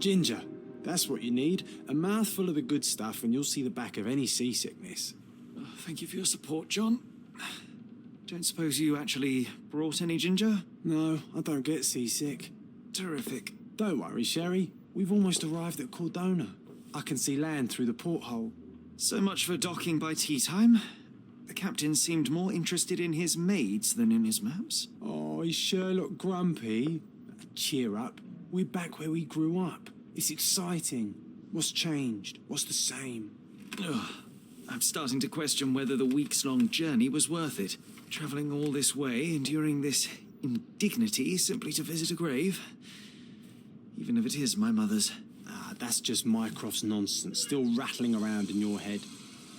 Ginger. That's what you need. A mouthful of the good stuff and you'll see the back of any seasickness. Oh, thank you for your support, John. Don't suppose you actually brought any ginger? No, I don't get seasick. Terrific. Don't worry, Sherry. We've almost arrived at Cordona. I can see land through the porthole. So much for docking by tea time. The captain seemed more interested in his maids than in his maps. Oh, is Sherlock grumpy? Cheer up. We're back where we grew up. It's exciting. What's changed? What's the same? Ugh. I'm starting to question whether the weeks-long journey was worth it. Travelling all this way, enduring this indignity simply to visit a grave. Even if it is my mother's. Ah, that's just Mycroft's nonsense, still rattling around in your head.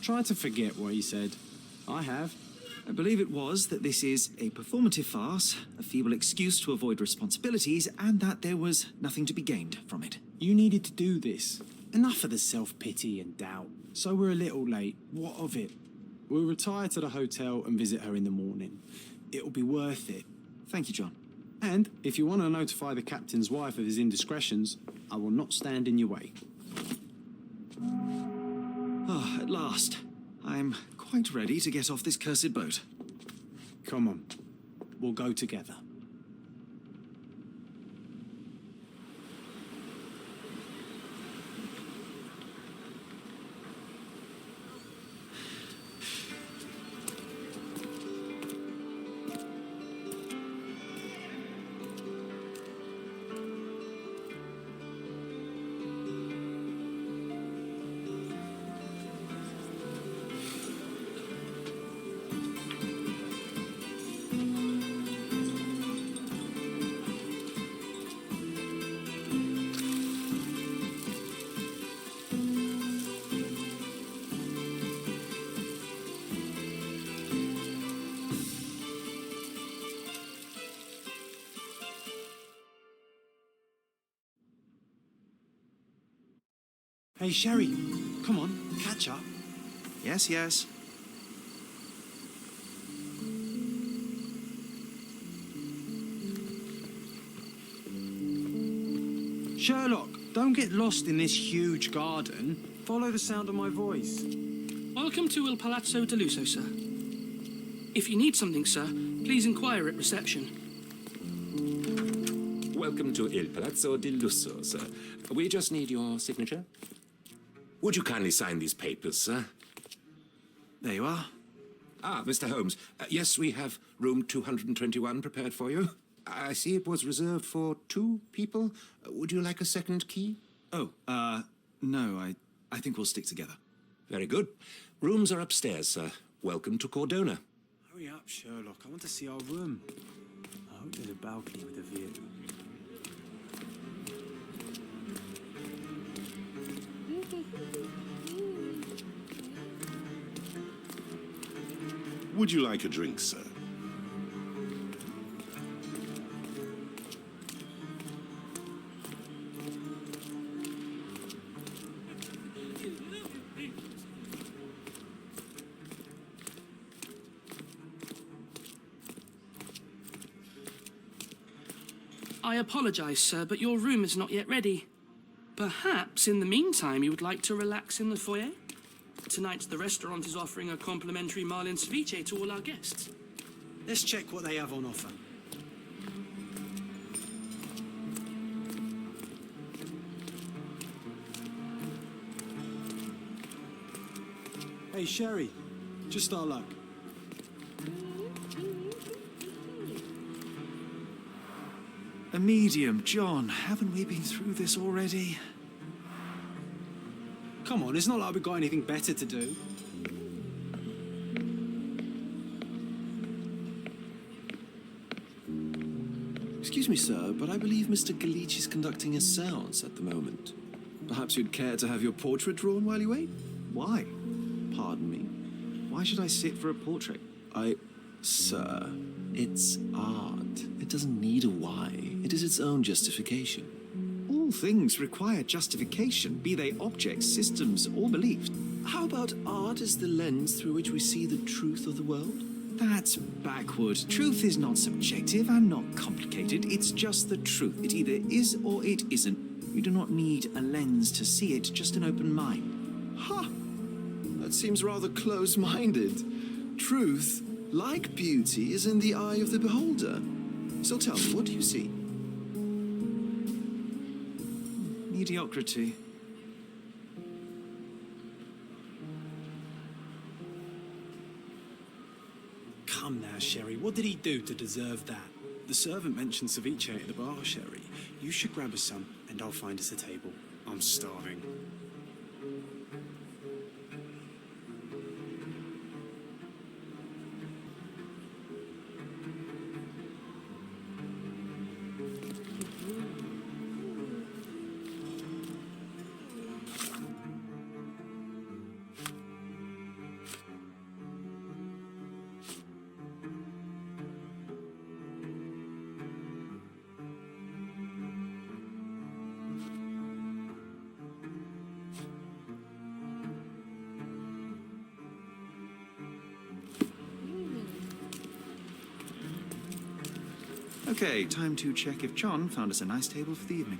Try to forget what he said. I have. I believe it was that this is a performative farce, a feeble excuse to avoid responsibilities, and that there was nothing to be gained from it. You needed to do this. Enough of the self-pity and doubt. So we're a little late. What of it? We'll retire to the hotel and visit her in the morning. It'll be worth it. Thank you, John. And if you want to notify the captain's wife of his indiscretions, I will not stand in your way. Ah, at last. I'm quite ready to get off this cursed boat. Come on. We'll go together. Hey, Sherry, come on, catch up. Yes, yes. Sherlock, don't get lost in this huge garden. Follow the sound of my voice. Welcome to Il Palazzo de Lusso, sir. If you need something, sir, please inquire at reception. Welcome to Il Palazzo di Lusso, sir. We just need your signature. Would you kindly sign these papers, sir? There you are. Ah, Mr. Holmes. Yes, we have room 221 prepared for you. I see it was reserved for 2 people. Would you like a second key? Oh, no, I think we'll stick together. Very good. Rooms are upstairs, sir. Welcome to Cordona. Hurry up, Sherlock. I want to see our room. I hope there's a balcony with a view. Would you like a drink, sir? I apologize, sir, but your room is not yet ready. Perhaps, in the meantime, you would like to relax in the foyer? Tonight, the restaurant is offering a complimentary marlin ceviche to all our guests. Let's check what they have on offer. Hey, Sherry. Just our luck. A medium, John. Haven't we been through this already? Come on, it's not like we've got anything better to do. Excuse me, sir, but I believe Mr. Galich is conducting a séance at the moment. Perhaps you'd care to have your portrait drawn while you wait? Why? Pardon me? Why should I sit for a portrait? Sir, it's art. It doesn't need a why. It is its own justification. All things require justification, be they objects, systems, or beliefs. How about art as the lens through which we see the truth of the world? That That's backward. Truth is not subjective and not complicated. It's just the truth. It either is or it isn't. You do not need a lens to see it, just an open mind. Ha! That seems rather close-minded. Truth, like beauty, is in the eye of the beholder. So tell me, what do you see? Mediocrity. Come now, Sherry. What did he do to deserve that? The servant mentioned ceviche at the bar, Sherry. You should grab us some, and I'll find us a table. I'm starving. Okay, time to check if John found us a nice table for the evening.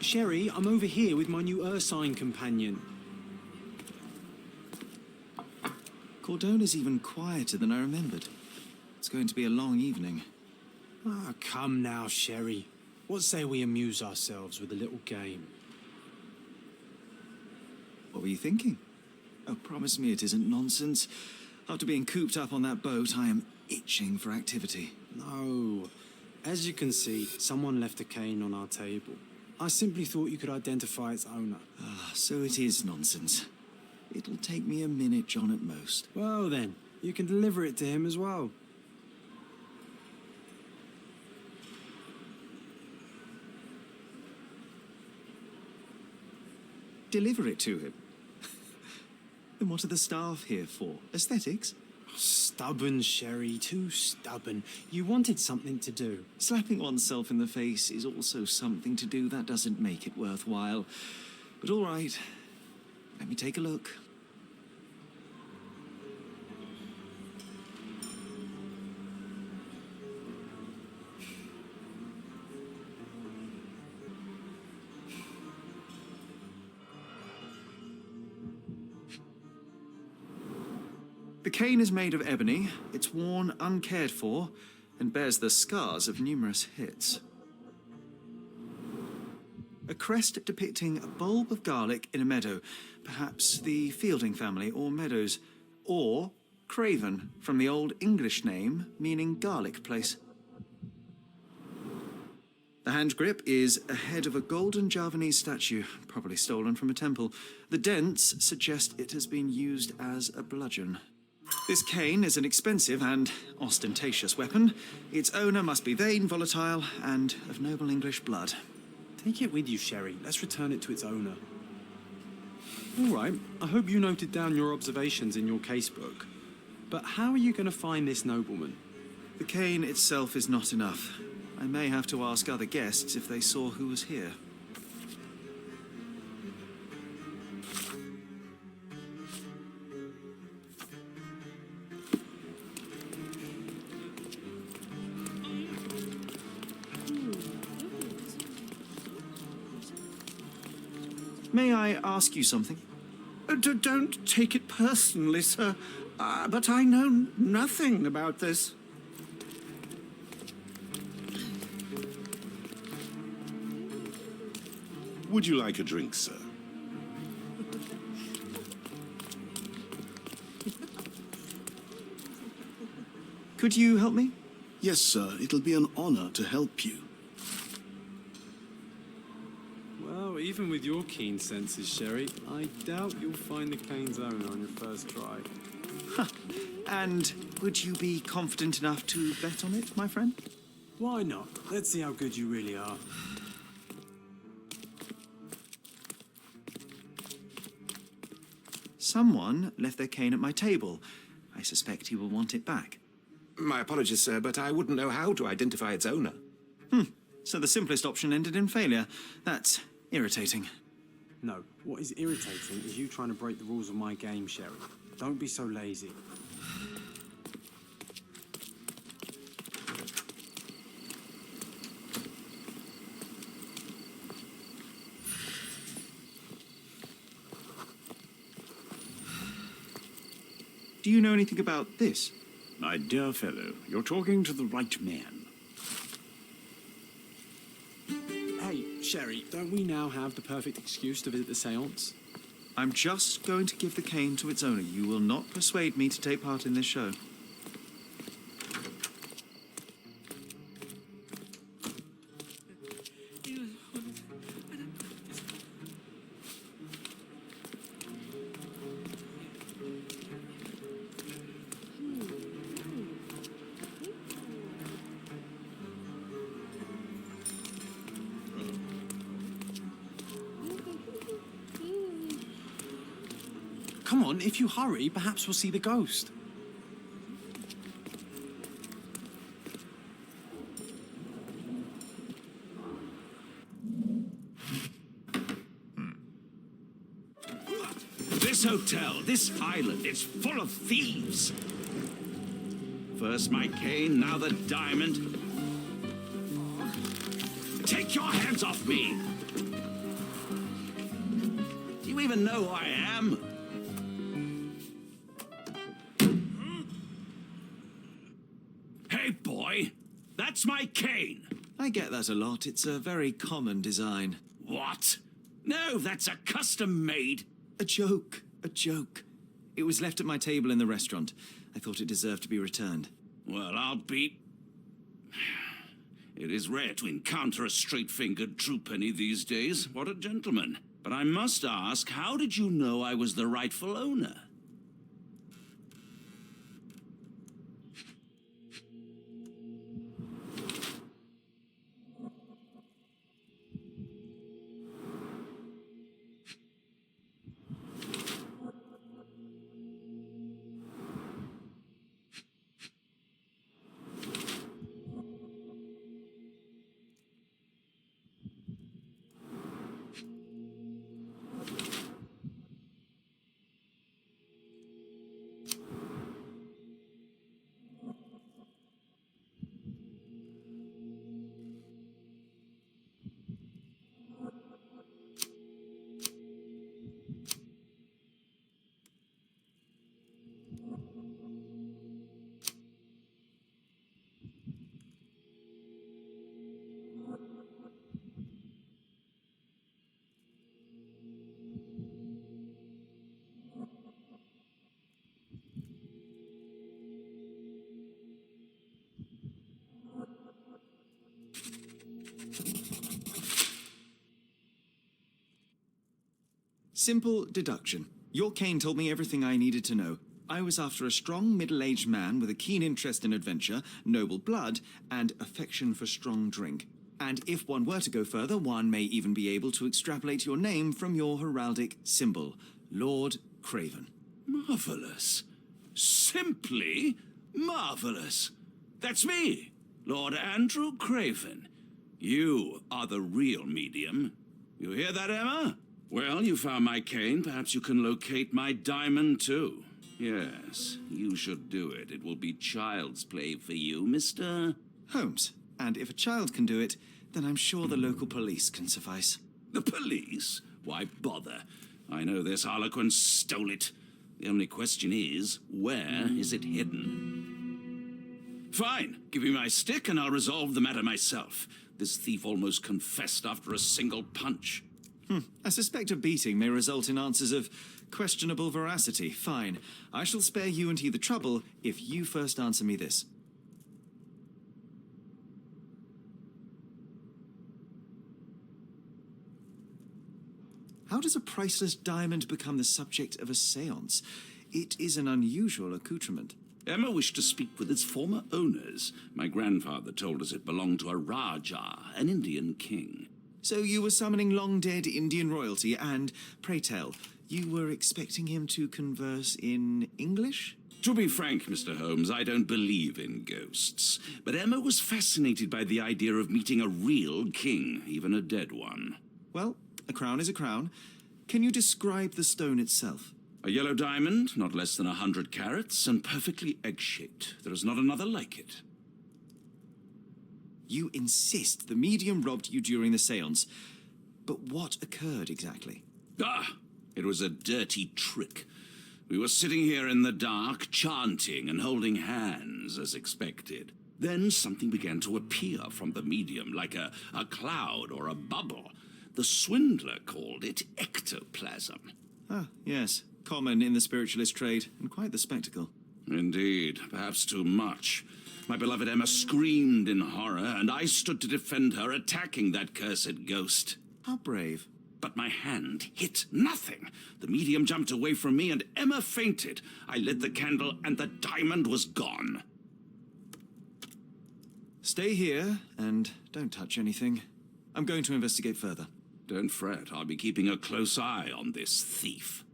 Sherry, I'm over here with my new Ursine companion. Cordona's even quieter than I remembered. It's going to be a long evening. Ah, come now, Sherry. What say we amuse ourselves with a little game? What were you thinking? Oh, promise me it isn't nonsense. After being cooped up on that boat, I am itching for activity. No. As you can see, someone left a cane on our table. I simply thought you could identify its owner. Ah, so it is nonsense. It'll take me a minute, John, at most. Well then, you can deliver it to him as well. Deliver it to him? Then what are the staff here for? Aesthetics? Stubborn, Sherry, too stubborn. You wanted something to do. Slapping oneself in the face is also something to do. That doesn't make it worthwhile. But all right, let me take a look. The cane is made of ebony, it's worn uncared for, and bears the scars of numerous hits. A crest depicting a bulb of garlic in a meadow, perhaps the Fielding family or Meadows, or Craven, from the Old English name meaning garlic place. The hand grip is a head of a golden Javanese statue, probably stolen from a temple. The dents suggest it has been used as a bludgeon. This cane is an expensive and ostentatious weapon. Its owner must be vain, volatile, and of noble English blood. Take it with you, Sherry. Let's return it to its owner. All right, I hope you noted down your observations in your casebook. But how are you going to find this nobleman? The cane itself is not enough. I may have to ask other guests if they saw who was here. May I ask you something? Don't take it personally, sir. But I know nothing about this. Would you like a drink, sir? Could you help me? Yes, sir. It'll be an honor to help you. Well, even with your keen senses, Sherry, I doubt you'll find the cane's owner on your first try. And would you be confident enough to bet on it, my friend? Why not? Let's see how good you really are. Someone left their cane at my table. I suspect he will want it back. My apologies, sir, but I wouldn't know how to identify its owner. So the simplest option ended in failure. That's irritating. No, what is irritating is you trying to break the rules of my game, Sherry. Don't be so lazy. Do you know anything about this? My dear fellow, you're talking to the right man. Hey, Sherry, don't we now have the perfect excuse to visit the seance? I'm just going to give the cane to its owner. You will not persuade me to take part in this show. Come on, if you hurry, perhaps we'll see the ghost. This hotel, this island, it's full of thieves. First my cane, now the diamond. Take your hands off me! Do you even know who I am? Hey, boy, that's my cane. I get that a lot. It's a very common design. What? No, that's a custom-made. A joke. A joke. It was left at my table in the restaurant. I thought it deserved to be returned. Well, I'll be... It is rare to encounter a straight-fingered true penny these days. What a gentleman. But I must ask, how did you know I was the rightful owner? Simple deduction. Your cane told me everything I needed to know. I was after a strong, middle-aged man with a keen interest in adventure, noble blood, and affection for strong drink. And if one were to go further, one may even be able to extrapolate your name from your heraldic symbol, Lord Craven. Marvelous. Simply marvelous. That's me, Lord Andrew Craven. You are the real medium. You hear that, Emma? Well, you found my cane. Perhaps you can locate my diamond, too. Yes, you should do it. It will be child's play for you, Mr. Holmes. And if a child can do it, then I'm sure the local police can suffice. The police? Why bother? I know this harlequin stole it. The only question is, where is it hidden? Fine. Give me my stick and I'll resolve the matter myself. This thief almost confessed after a single punch. I suspect a beating may result in answers of questionable veracity. Fine. I shall spare you and he the trouble if you first answer me this. How does a priceless diamond become the subject of a séance? It is an unusual accoutrement. Emma wished to speak with its former owners. My grandfather told us it belonged to a Rajah, an Indian king. So you were summoning long-dead Indian royalty, and, pray tell, you were expecting him to converse in English? To be frank, Mr. Holmes, I don't believe in ghosts. But Emma was fascinated by the idea of meeting a real king, even a dead one. Well, a crown is a crown. Can you describe the stone itself? A yellow diamond, not less than 100 carats, and perfectly egg-shaped. There is not another like it. You insist the medium robbed you during the séance. But what occurred exactly? It was a dirty trick. We were sitting here in the dark, chanting and holding hands, as expected. Then something began to appear from the medium, like a cloud or a bubble. The swindler called it ectoplasm. Ah, yes. Common in the spiritualist trade, and quite the spectacle. Indeed, perhaps too much. My beloved Emma screamed in horror, and I stood to defend her, attacking that cursed ghost. How brave. But my hand hit nothing. The medium jumped away from me, and Emma fainted. I lit the candle, and the diamond was gone. Stay here, and don't touch anything. I'm going to investigate further. Don't fret, I'll be keeping a close eye on this thief.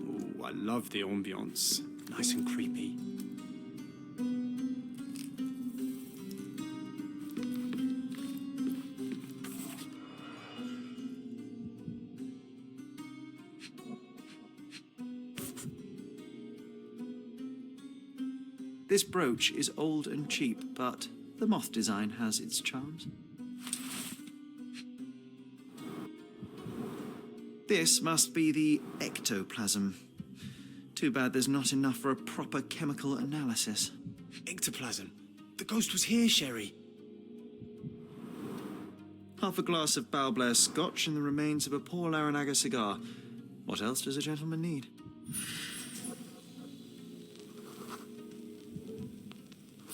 Oh, I love the ambience. Nice and creepy. This brooch is old and cheap, but the moth design has its charms. This must be the ectoplasm. Too bad there's not enough for a proper chemical analysis. Ectoplasm. The ghost was here, Sherry. Half a glass of Balblair scotch and the remains of a Paul Aranaga cigar. What else does a gentleman need?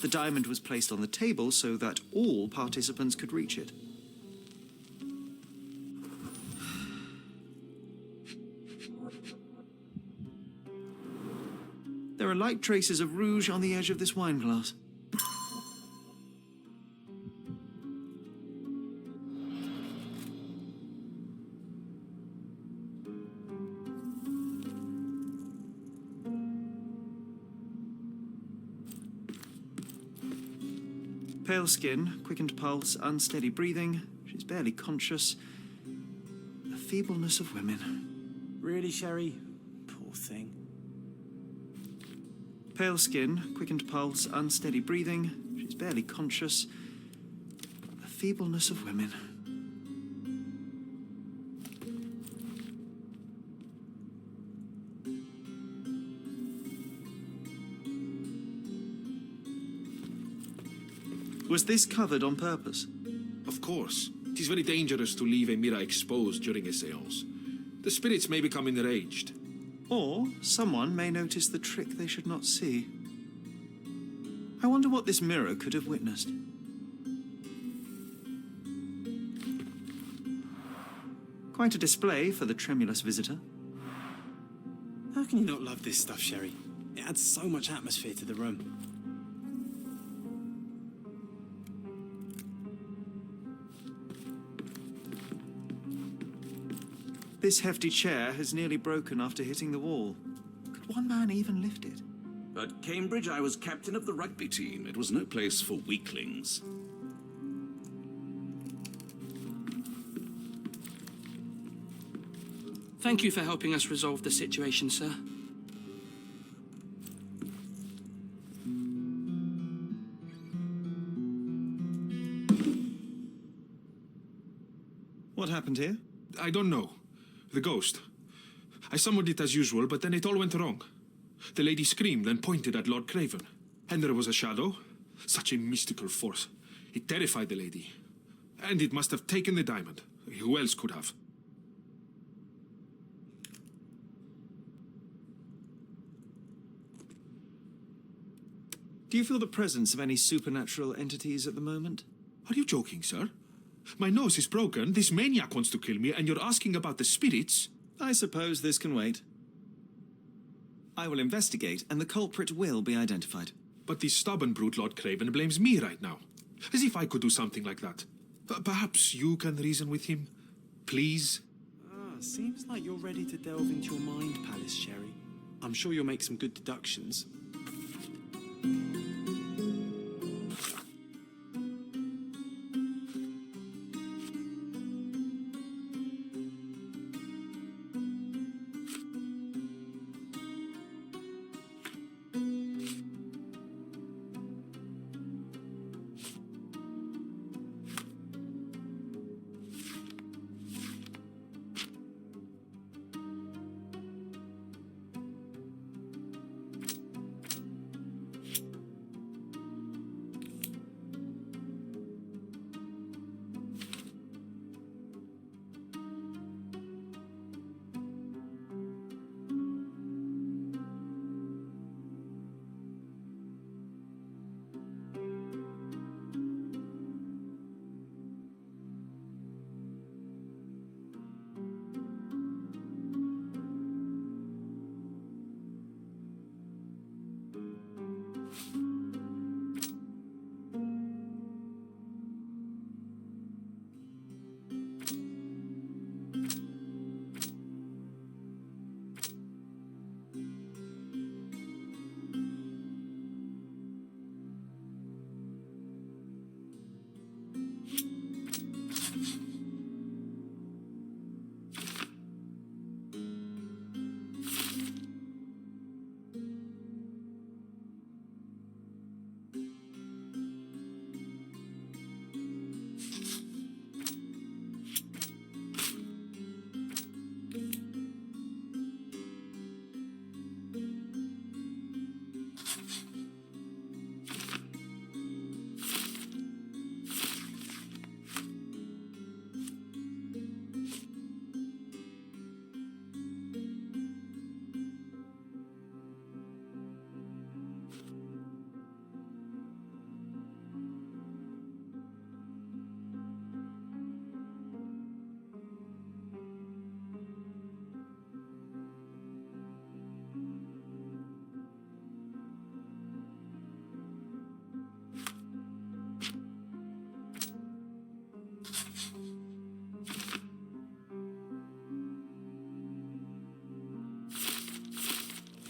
The diamond was placed on the table so that all participants could reach it. There are light traces of rouge on the edge of this wine glass. Pale skin, quickened pulse, unsteady breathing. She's barely conscious. The feebleness of women. Really, Sherry? Poor thing. Pale skin, quickened pulse, unsteady breathing. She's barely conscious. The feebleness of women. Was this covered on purpose? Of course. It is very dangerous to leave a mirror exposed during a séance. The spirits may become enraged. Or someone may notice the trick they should not see. I wonder what this mirror could have witnessed. Quite a display for the tremulous visitor. How can you not love this stuff, Sherry? It adds so much atmosphere to the room. This hefty chair has nearly broken after hitting the wall. Could one man even lift it? At Cambridge, I was captain of the rugby team. It was no place for weaklings. Thank you for helping us resolve the situation, sir. What happened here? I don't know. The ghost. I summoned it as usual, but then it all went wrong. The lady screamed and pointed at Lord Craven. And there was a shadow. Such a mystical force. It terrified the lady. And it must have taken the diamond. Who else could have? Do you feel the presence of any supernatural entities at the moment? Are you joking, sir? My nose is broken, this maniac wants to kill me, and you're asking about the spirits? I suppose this can wait. I will investigate, and the culprit will be identified. But the stubborn brute Lord Craven blames me right now. As if I could do something like that. Perhaps you can reason with him? Please? Seems like you're ready to delve into your mind palace, Sherry. I'm sure you'll make some good deductions.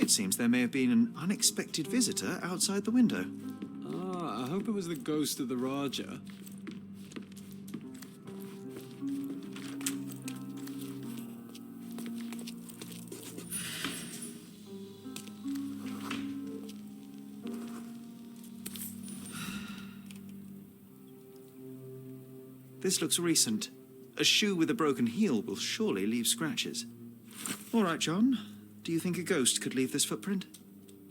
It seems there may have been an unexpected visitor outside the window. I hope it was the ghost of the Raja. This looks recent. A shoe with a broken heel will surely leave scratches. All right, John. Do you think a ghost could leave this footprint?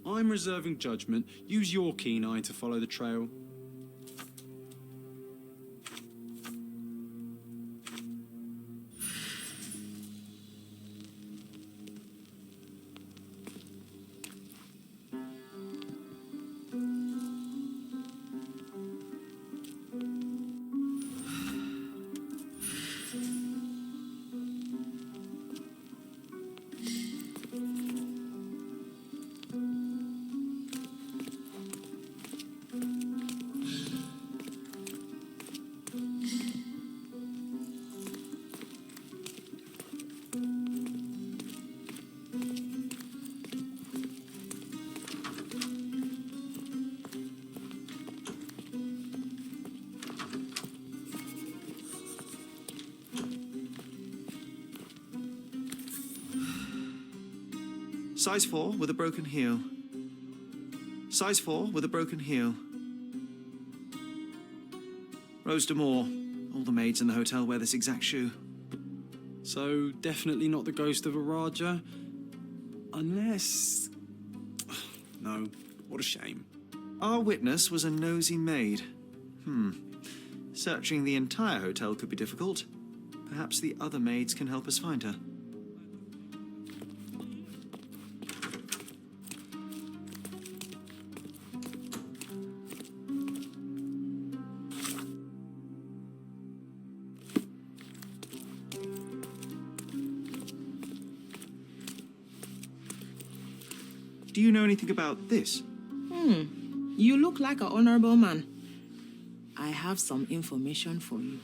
I'm reserving judgment. Use your keen eye to follow the trail. Size 4 with a broken heel. Size 4 with a broken heel. Rose D'Amour. All the maids in the hotel wear this exact shoe. So, definitely not the ghost of a Raja? Unless... No, what a shame. Our witness was a nosy maid. Searching the entire hotel could be difficult. Perhaps the other maids can help us find her. Do you know anything about this? You look like an honorable man. I have some information for you.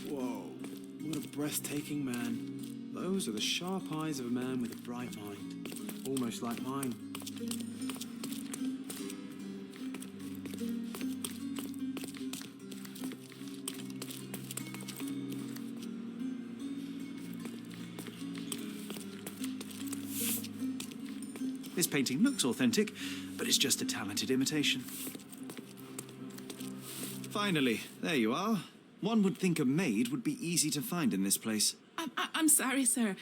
Whoa, what a breathtaking man. Those are the sharp eyes of a man with a bright mind. Almost like mine. This painting looks authentic, but it's just a talented imitation. Finally, there you are. One would think a maid would be easy to find in this place. I'm sorry, sir.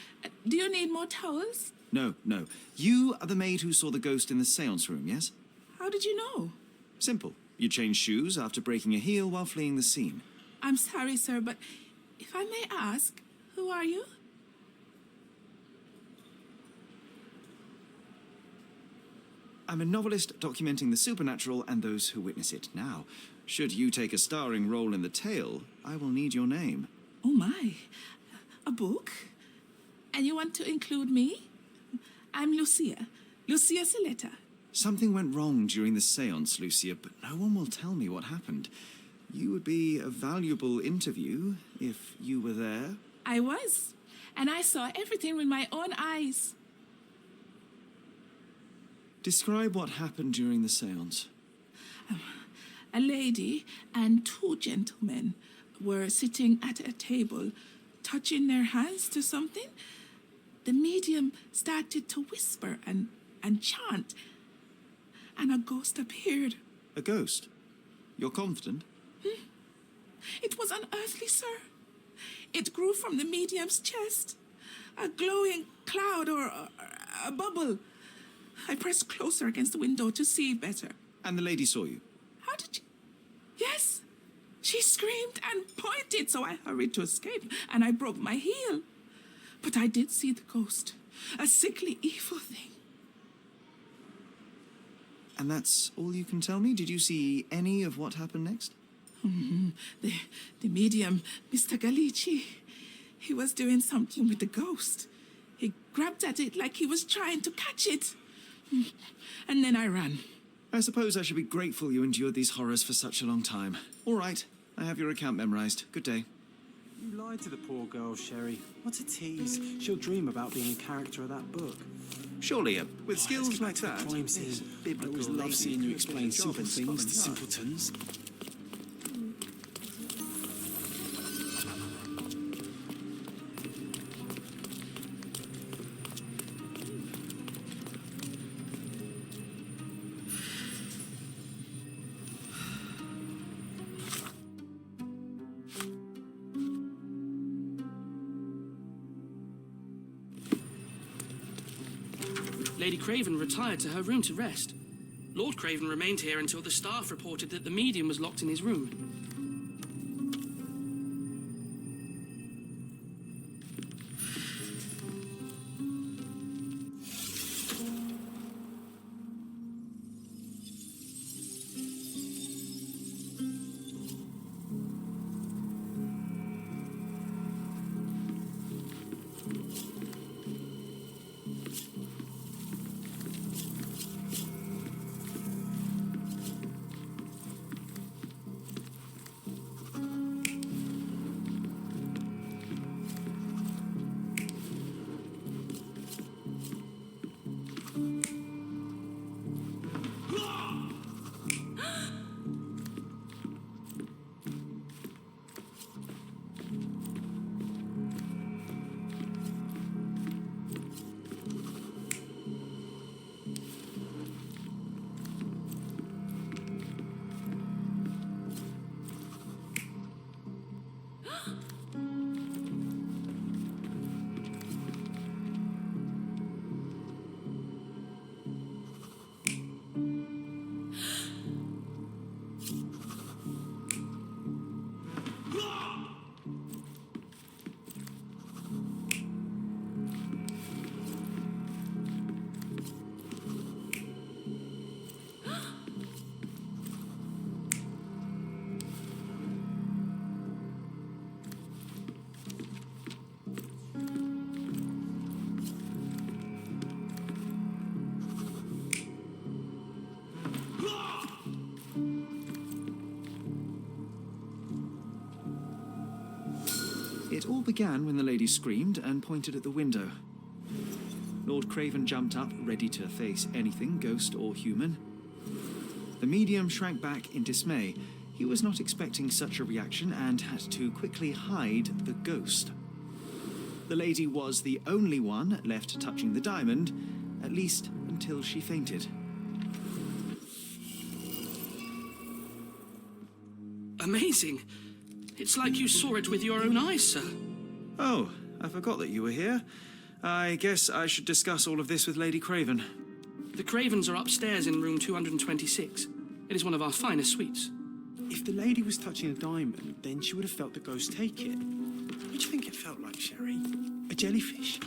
Do you need more towels? No, no. You are the maid who saw the ghost in the seance room, yes? How did you know? Simple. You changed shoes after breaking a heel while fleeing the scene. I'm sorry, sir, but if I may ask, who are you? I'm a novelist documenting the supernatural and those who witness it. Now, should you take a starring role in the tale, I will need your name. Oh, my. A book? And you want to include me? I'm Lucia. Lucia Saletta. Something went wrong during the seance, Lucia, but no one will tell me what happened. You would be a valuable interview if you were there. I was. And I saw everything with my own eyes. Describe what happened during the seance. A lady and two gentlemen were sitting at a table, touching their hands to something. The medium started to whisper and chant, and a ghost appeared. A ghost? You're confident? It was unearthly, sir. It grew from the medium's chest, a glowing cloud or a bubble. I pressed closer against the window to see better. And the lady saw you? How did you... Yes. She screamed and pointed, so I hurried to escape, and I broke my heel. But I did see the ghost, a sickly, evil thing. And that's all you can tell me? Did you see any of what happened next? The medium, Mr. Galici, he was doing something with the ghost. He grabbed at it like he was trying to catch it. And then I ran. I suppose I should be grateful you endured these horrors for such a long time. All right, I have your account memorized. Good day. You lied to the poor girl, Sherry. What a tease. She'll dream about being a character of that book. Surely, with skills like Let's get back to that... the crime scene. I always love seeing you explain simple things to simpletons. Lady Craven retired to her room to rest. Lord Craven remained here until the staff reported that the medium was locked in his room. It all began when the lady screamed and pointed at the window. Lord Craven jumped up, ready to face anything, ghost or human. The medium shrank back in dismay. He was not expecting such a reaction and had to quickly hide the ghost. The lady was the only one left touching the diamond, at least until she fainted. Amazing. It's like you saw it with your own eyes, sir. Oh, I forgot that you were here. I guess I should discuss all of this with Lady Craven. The Cravens are upstairs in room 226. It is one of our finest suites. If the lady was touching a diamond, then she would have felt the ghost take it. What do you think it felt like, Sherry? A jellyfish?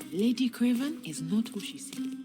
Lady Craven is not who she seems.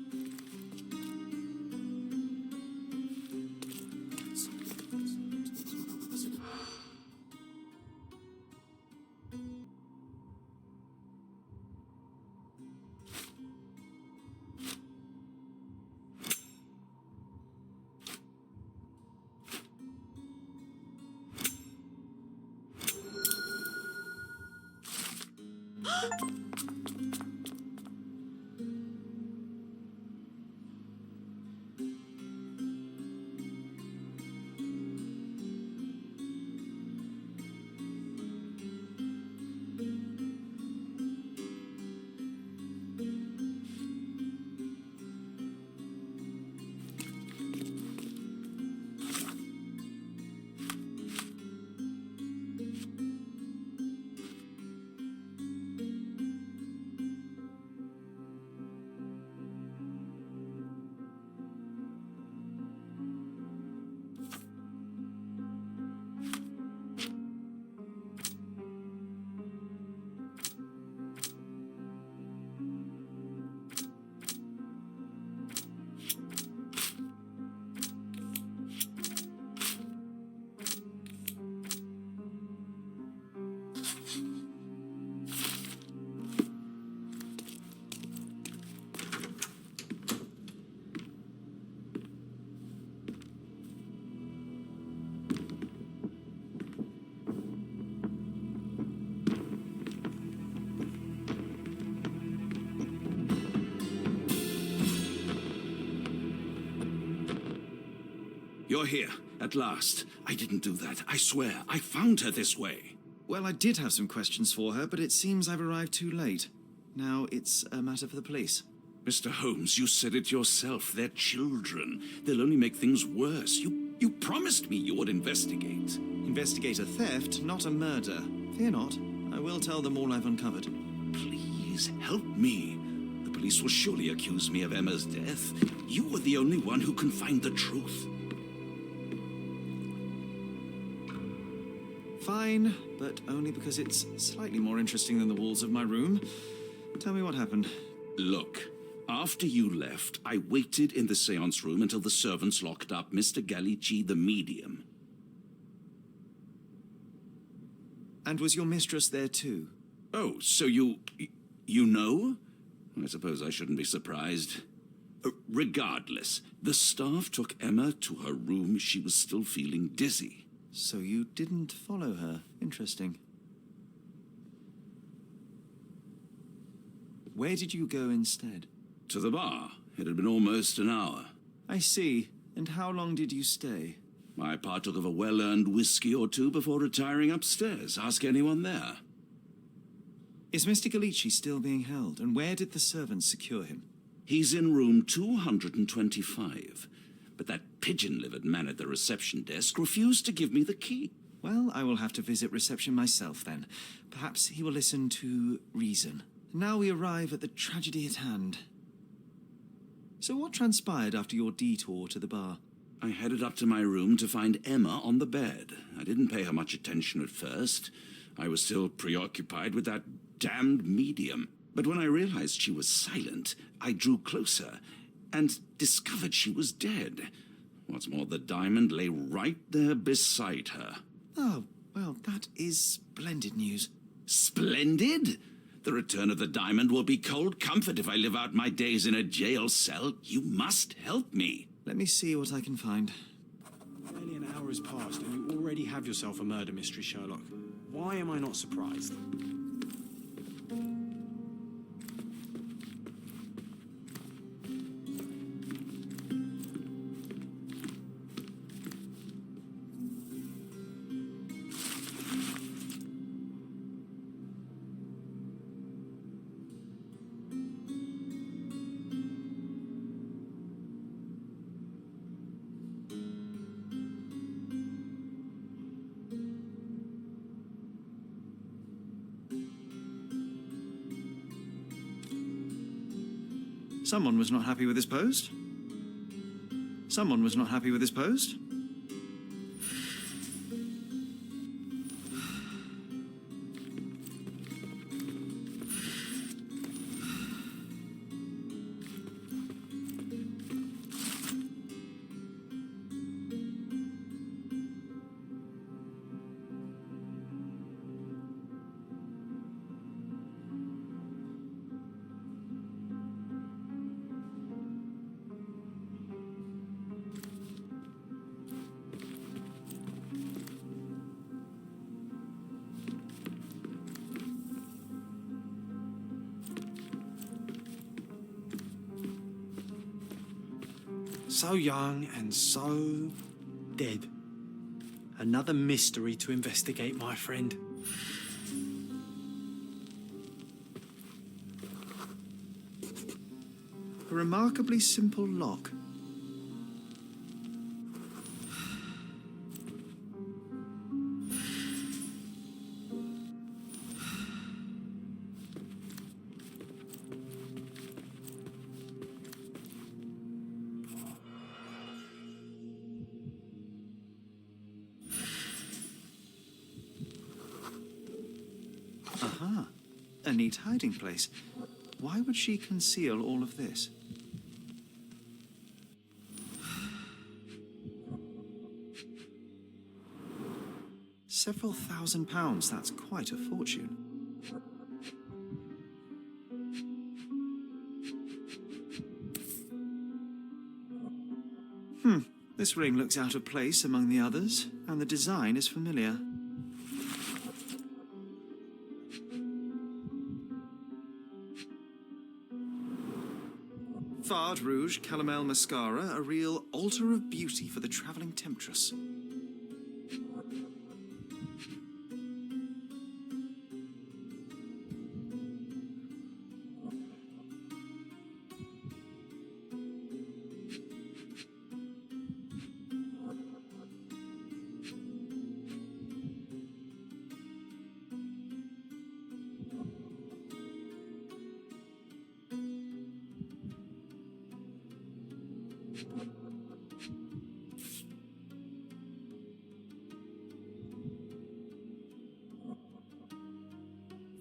You're here, at last. I didn't do that. I swear, I found her this way. Well, I did have some questions for her, but it seems I've arrived too late. Now it's a matter for the police. Mr. Holmes, you said it yourself. They're children. They'll only make things worse. You promised me you would investigate. Investigate a theft, not a murder. Fear not. I will tell them all I've uncovered. Please, help me. The police will surely accuse me of Emma's death. You are the only one who can find the truth. Fine, but only because it's slightly more interesting than the walls of my room. Tell me what happened. Look, after you left, I waited in the seance room until the servants locked up Mr. Gallici, the medium. And was your mistress there too? Oh, so you know? I suppose I shouldn't be surprised. Regardless, the staff took Emma to her room. She was still feeling dizzy. So you didn't follow her. Interesting. Where did you go instead? To the bar. It had been almost an hour. I see. And how long did you stay? I partook of a well-earned whiskey or two before retiring upstairs. Ask anyone there. Is Mr. Gallici still being held? And where did the servants secure him? He's in room 225. But that pigeon-livered man at the reception desk refused to give me the key. Well, I will have to visit reception myself then. Perhaps he will listen to reason. Now we arrive at the tragedy at hand. So what transpired after your detour to the bar? I headed up to my room to find Emma on the bed. I didn't pay her much attention at first. I was still preoccupied with that damned medium. But when I realized she was silent, I drew closer. and discovered she was dead. What's more, the diamond lay right there beside her. Oh, well, that is splendid news. Splendid? The return of the diamond will be cold comfort if I live out my days in a jail cell. You must help me. Let me see what I can find. Barely an hour has passed and you already have yourself a murder mystery, Sherlock. Why am I not surprised? Someone was not happy with his post. Someone was not happy with his post. So young and so dead. Another mystery to investigate, my friend. A remarkably simple lock. Aha, a neat hiding place. Why would she conceal all of this? Several £1,000s, that's quite a fortune. This ring looks out of place among the others, and the design is familiar. Fard Rouge Calomel Mascara, a real altar of beauty for the travelling temptress.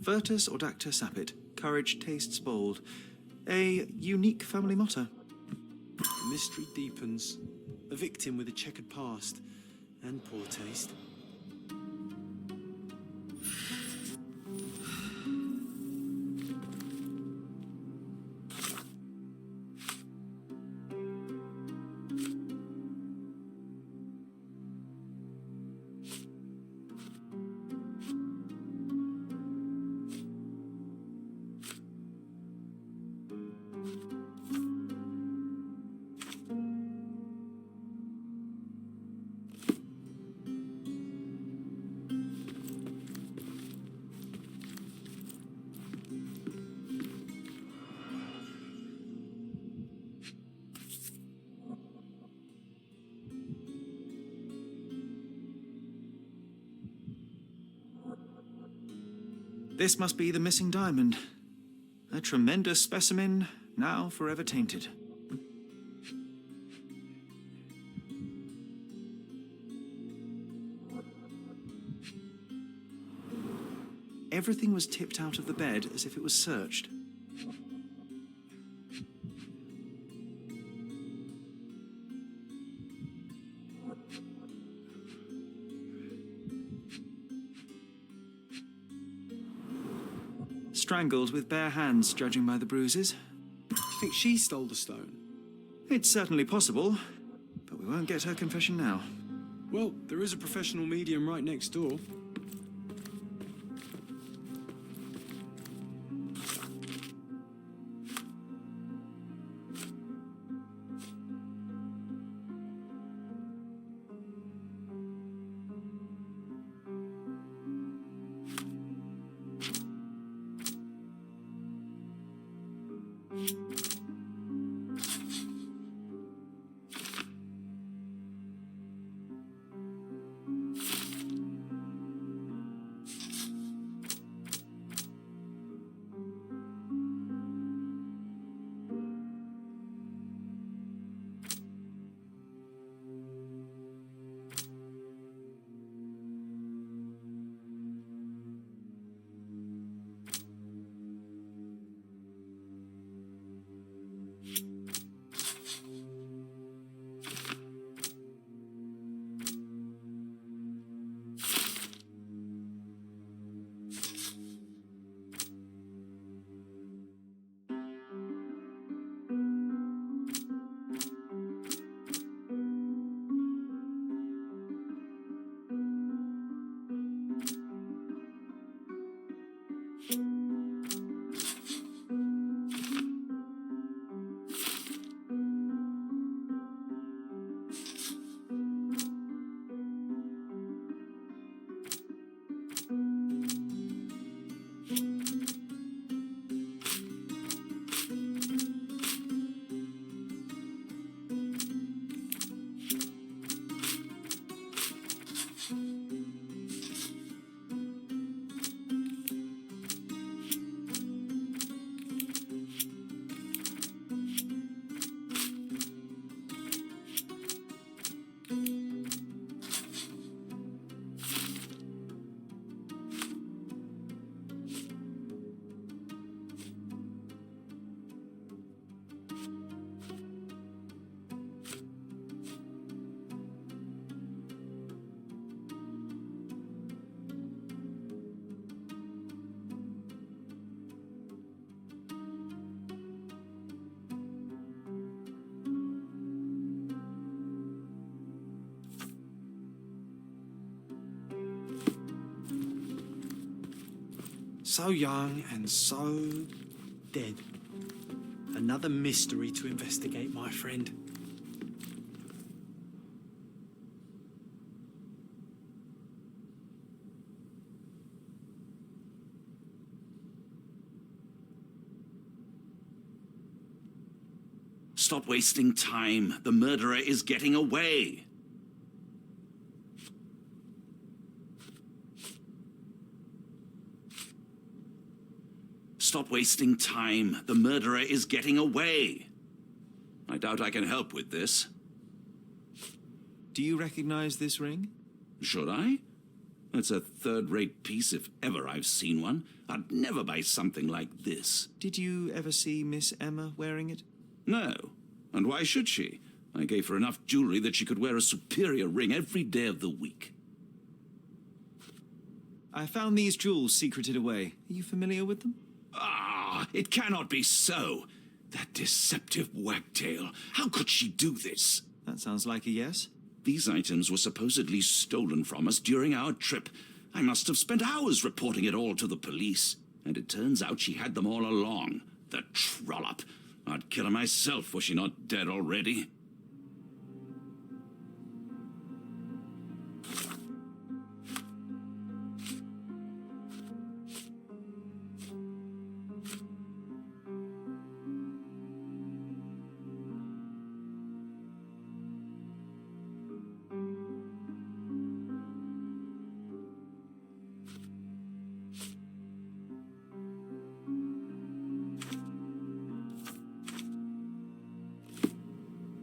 Virtus Audacta Sapit, courage tastes bold. A unique family motto. The mystery deepens. A victim with a checkered past and poor taste. This must be the missing diamond. A tremendous specimen, now forever tainted. Everything was tipped out of the bed as if it was searched. strangled with bare hands, judging by the bruises. I think she stole the stone. It's certainly possible, but we won't get her confession now. Well, there is a professional medium right next door. So young and so dead. Another mystery to investigate, my friend. Stop wasting time. The murderer is getting away. Stop wasting time. The murderer is getting away. I doubt I can help with this. Do you recognize this ring? Should I? It's a third-rate piece if ever I've seen one. I'd never buy something like this. Did you ever see Miss Emma wearing it? No. And why should she? I gave her enough jewelry that she could wear a superior ring every day of the week. I found these jewels secreted away. Are you familiar with them? Ah, it cannot be so. That deceptive wagtail. How could she do this? That sounds like a yes. These items were supposedly stolen from us during our trip. I must have spent hours reporting it all to the police. And it turns out she had them all along. The trollop. I'd kill her myself were she not dead already.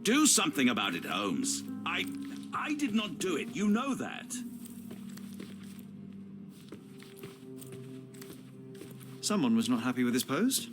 Do something about it, Holmes. I did not do it. You know that. Someone was not happy with his post.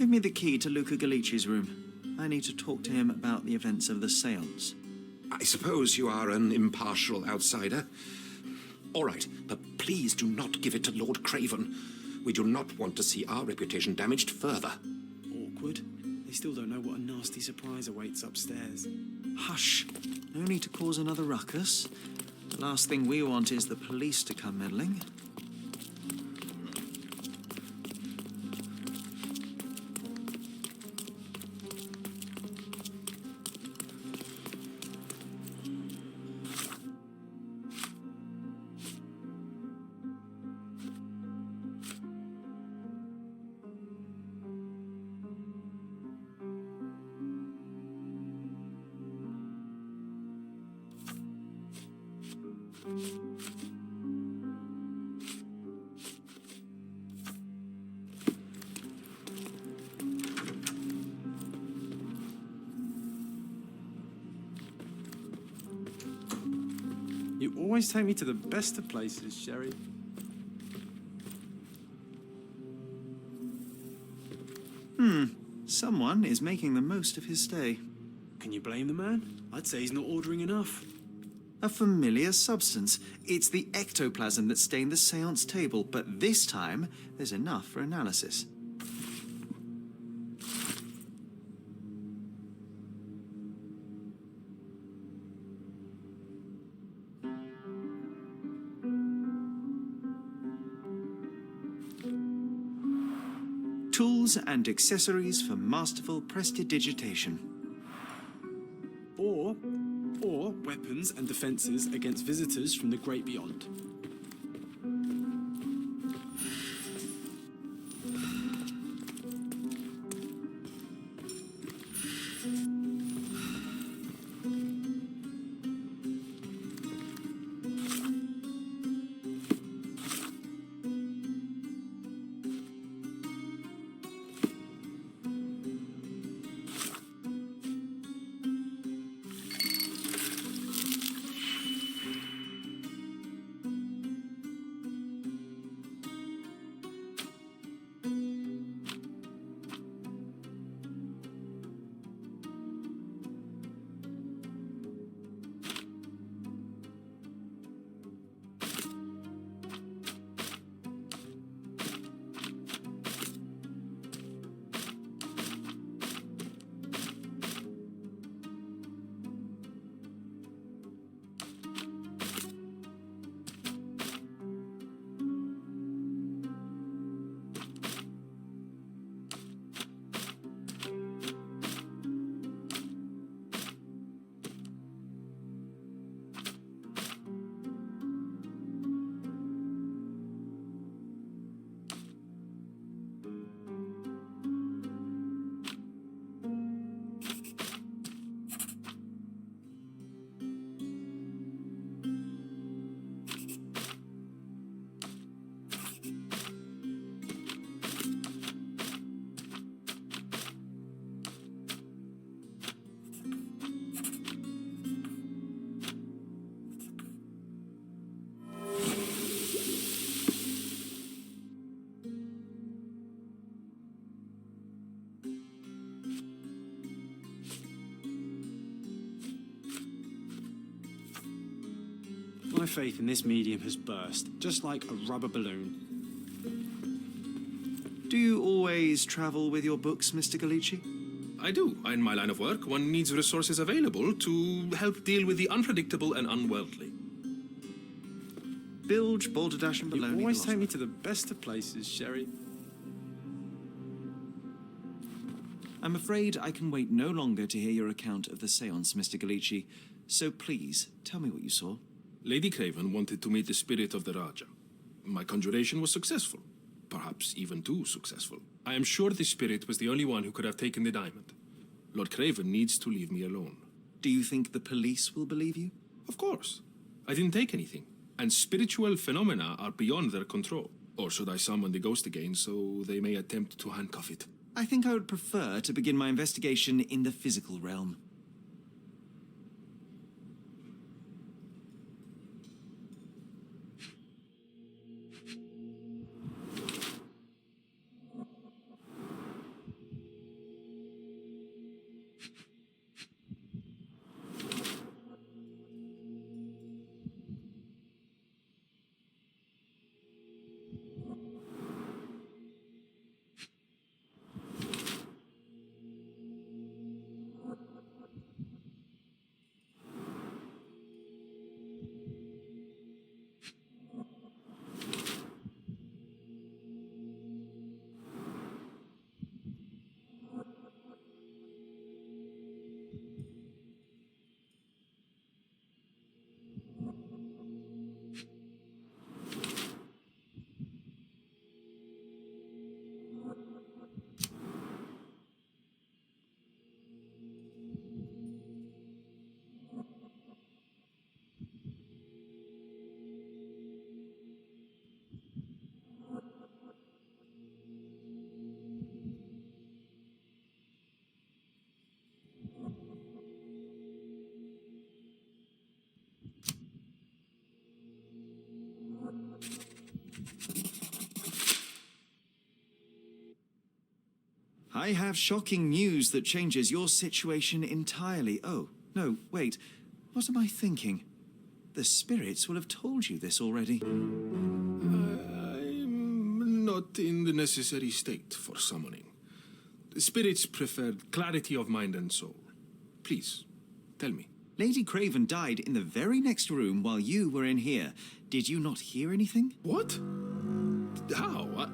Give me the key to Luca Galici's room. I need to talk to him about the events of the séance. I suppose you are an impartial outsider. All right, but please do not give it to Lord Craven. We do not want to see our reputation damaged further. Awkward. They still don't know what a nasty surprise awaits upstairs. Hush. No need to cause another ruckus. The last thing we want is the police to come meddling. You always take me to the best of places, Sherry. Someone is making the most of his stay. Can you blame the man? I'd say he's not ordering enough. A familiar substance. It's the ectoplasm that stained the séance table, but this time there's enough for analysis. Tools and accessories for masterful prestidigitation. Or weapons and defences against visitors from the great beyond. My faith in this medium has burst, just like a rubber balloon. Do you always travel with your books, Mr. Galici? I do. In my line of work, one needs resources available to help deal with the unpredictable and unworldly. Bilge, balderdash, and You baloney. always take me to the best of places, Sherry. I'm afraid I can wait no longer to hear your account of the séance, Mr. Galici. So please, tell me what you saw. Lady Craven wanted to meet the spirit of the Raja. My conjuration was successful. Perhaps even too successful. I am sure the spirit was the only one who could have taken the diamond. Lord Craven needs to leave me alone. Do you think the police will believe you? Of course. I didn't take anything. And spiritual phenomena are beyond their control. Or should I summon the ghost again so they may attempt to handcuff it? I think I would prefer to begin my investigation in the physical realm. I have shocking news that changes your situation entirely. Oh, no, wait. What am I thinking? The spirits will have told you this already. I'm not in the necessary state for summoning. The spirits preferred clarity of mind and soul. Please, tell me. Lady Craven died in the very next room while you were in here. Did you not hear anything? What? How?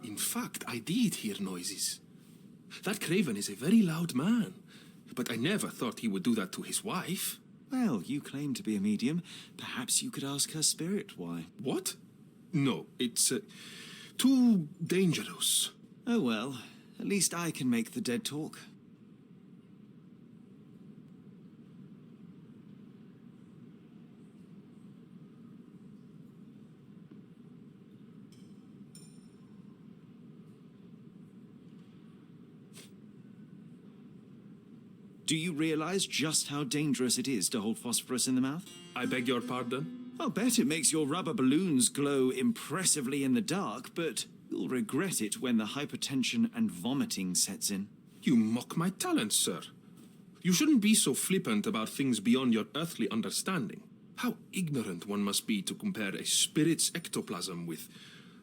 In fact, I did hear noises. That Craven is a very loud man, but I never thought he would do that to his wife. Well, you claim to be a medium. Perhaps you could ask her spirit why. What? No, it's too dangerous. Oh well, at least I can make the dead talk. Do you realize just how dangerous it is to hold phosphorus in the mouth? I beg your pardon? I'll bet it makes your rubber balloons glow impressively in the dark, but you'll regret it when the hypertension and vomiting sets in. You mock my talents, sir. You shouldn't be so flippant about things beyond your earthly understanding. How ignorant one must be to compare a spirit's ectoplasm with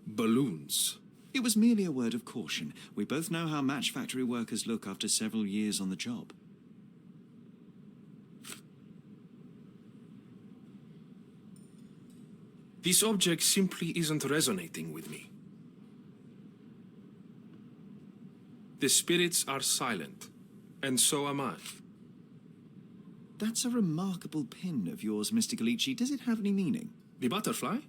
balloons. It was merely a word of caution. We both know how match factory workers look after several years on the job. This object simply isn't resonating with me. The spirits are silent, and so am I. That's a remarkable pin of yours, Mr. Galici. Does it have any meaning? The butterfly?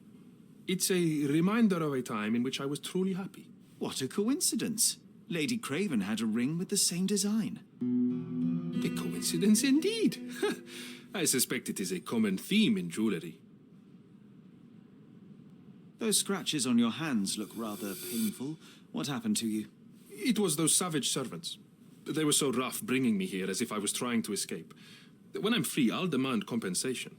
It's a reminder of a time in which I was truly happy. What a coincidence. Lady Craven had a ring with the same design. A coincidence indeed. I suspect it is a common theme in jewellery. Those scratches on your hands look rather painful. What happened to you? It was those savage servants. They were so rough bringing me here as if I was trying to escape. When I'm free, I'll demand compensation.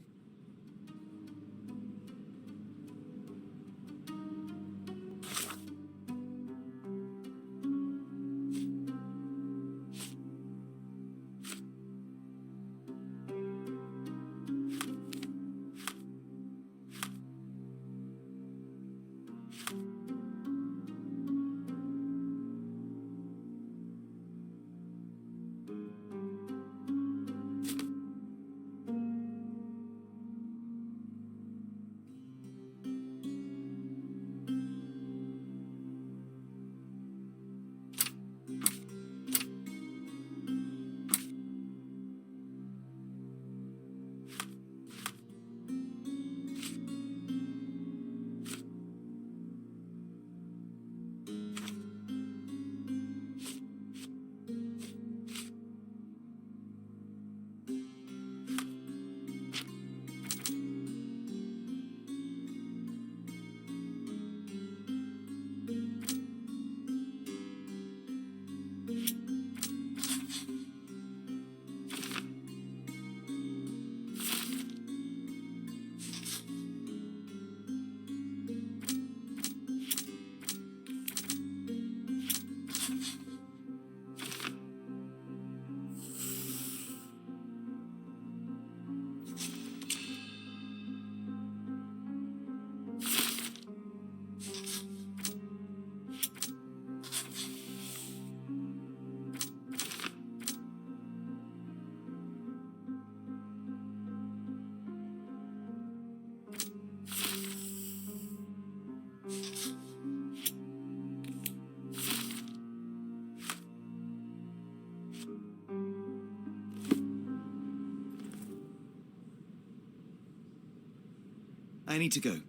I need to go.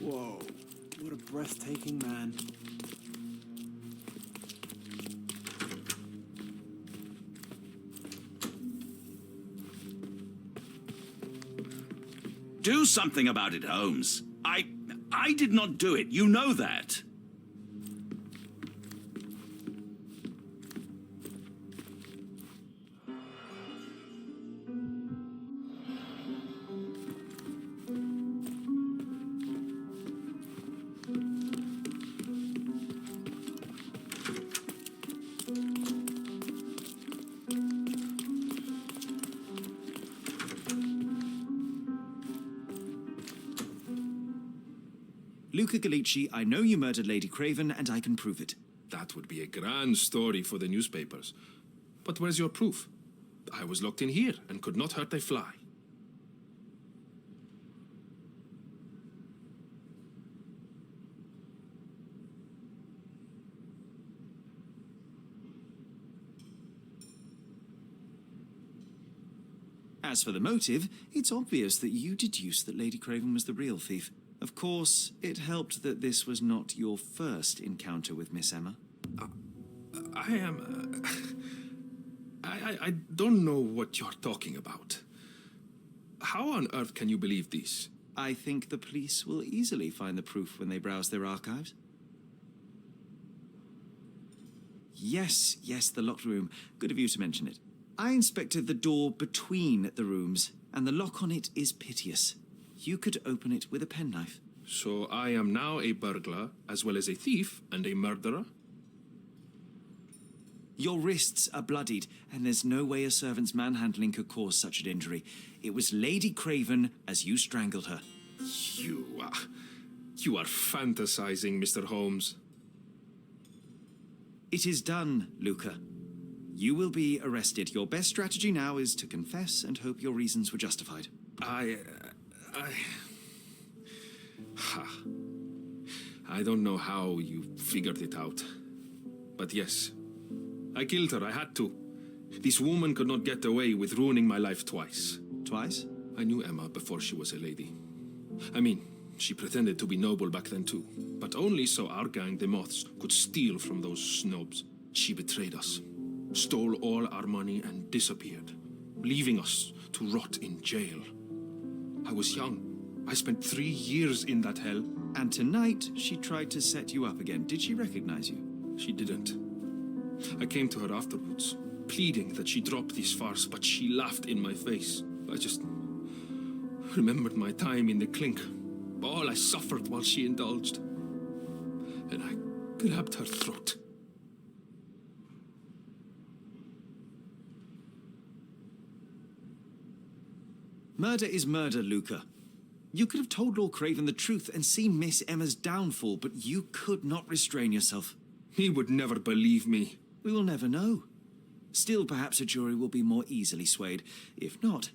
Whoa, what a breathtaking man. Do something about it, Holmes. I did not do it. You know that. Luca Gallici, I know you murdered Lady Craven, and I can prove it. That would be a grand story for the newspapers. But where's your proof? I was locked in here and could not hurt a fly. As for the motive, it's obvious that you deduced that Lady Craven was the real thief. Of course, it helped that this was not your first encounter with Miss Emma. I don't know what you're talking about. How on earth can you believe this? I think the police will easily find the proof when they browse their archives. Yes, the locked room. Good of you to mention it. I inspected the door between the rooms, and the lock on it is piteous. You could open it with a penknife. So I am now a burglar, as well as a thief and a murderer? Your wrists are bloodied, and there's no way a servant's manhandling could cause such an injury. It was Lady Craven as you strangled her. You are fantasizing, Mr. Holmes. It is done, Luca. You will be arrested. Your best strategy now is to confess and hope your reasons were justified. I don't know how you figured it out. But yes, I killed her. I had to. This woman could not get away with ruining my life twice. Twice? I knew Emma before she was a lady. I mean, she pretended to be noble back then too. But only so our gang, the Moths, could steal from those snobs. She betrayed us, stole all our money and disappeared, leaving us to rot in jail. I was young. I spent 3 years in that hell. And tonight, she tried to set you up again. Did she recognize you? She didn't. I came to her afterwards, pleading that she drop this farce, but she laughed in my face. I just remembered my time in the clink, all I suffered while she indulged. And I grabbed her throat. Murder is murder, Luca. You could have told Lord Craven the truth and seen Miss Emma's downfall, but you could not restrain yourself. He would never believe me. We will never know. Still, perhaps a jury will be more easily swayed. If not,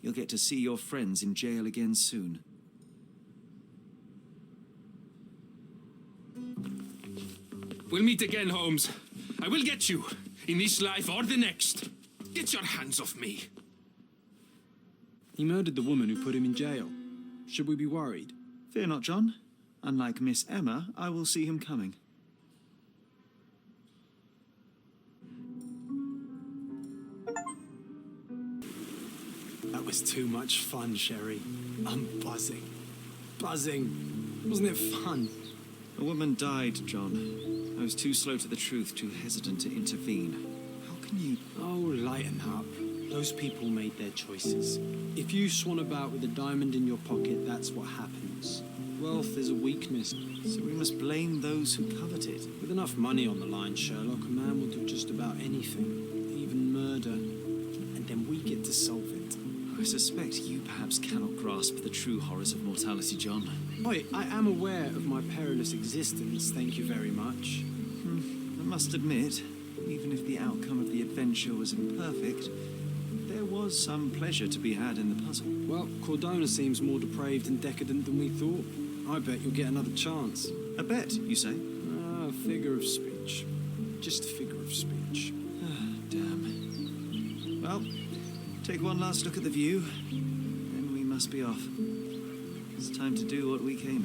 you'll get to see your friends in jail again soon. We'll meet again, Holmes. I will get you, in this life or the next. Get your hands off me. He murdered the woman who put him in jail. Should we be worried? Fear not, John. Unlike Miss Emma, I will see him coming. That was too much fun, Sherry. I'm buzzing. Buzzing. Wasn't it fun? A woman died, John. I was too slow to the truth, too hesitant to intervene. How can you... Oh, lighten up. Those people made their choices. If you swan about with a diamond in your pocket, that's what happens. Wealth is a weakness. So we must blame those who covet it. With enough money on the line, Sherlock, a man will do just about anything. Even murder. And then we get to solve it. I suspect you perhaps cannot grasp the true horrors of mortality, John. Oi, I am aware of my perilous existence, thank you very much. I must admit, even if the outcome of the adventure was imperfect, there was some pleasure to be had in the puzzle. Well, Cordona seems more depraved and decadent than we thought. I bet you'll get another chance. A bet, you say? A figure of speech. Just a figure of speech. Damn. Well, take one last look at the view, then we must be off. It's time to do what we came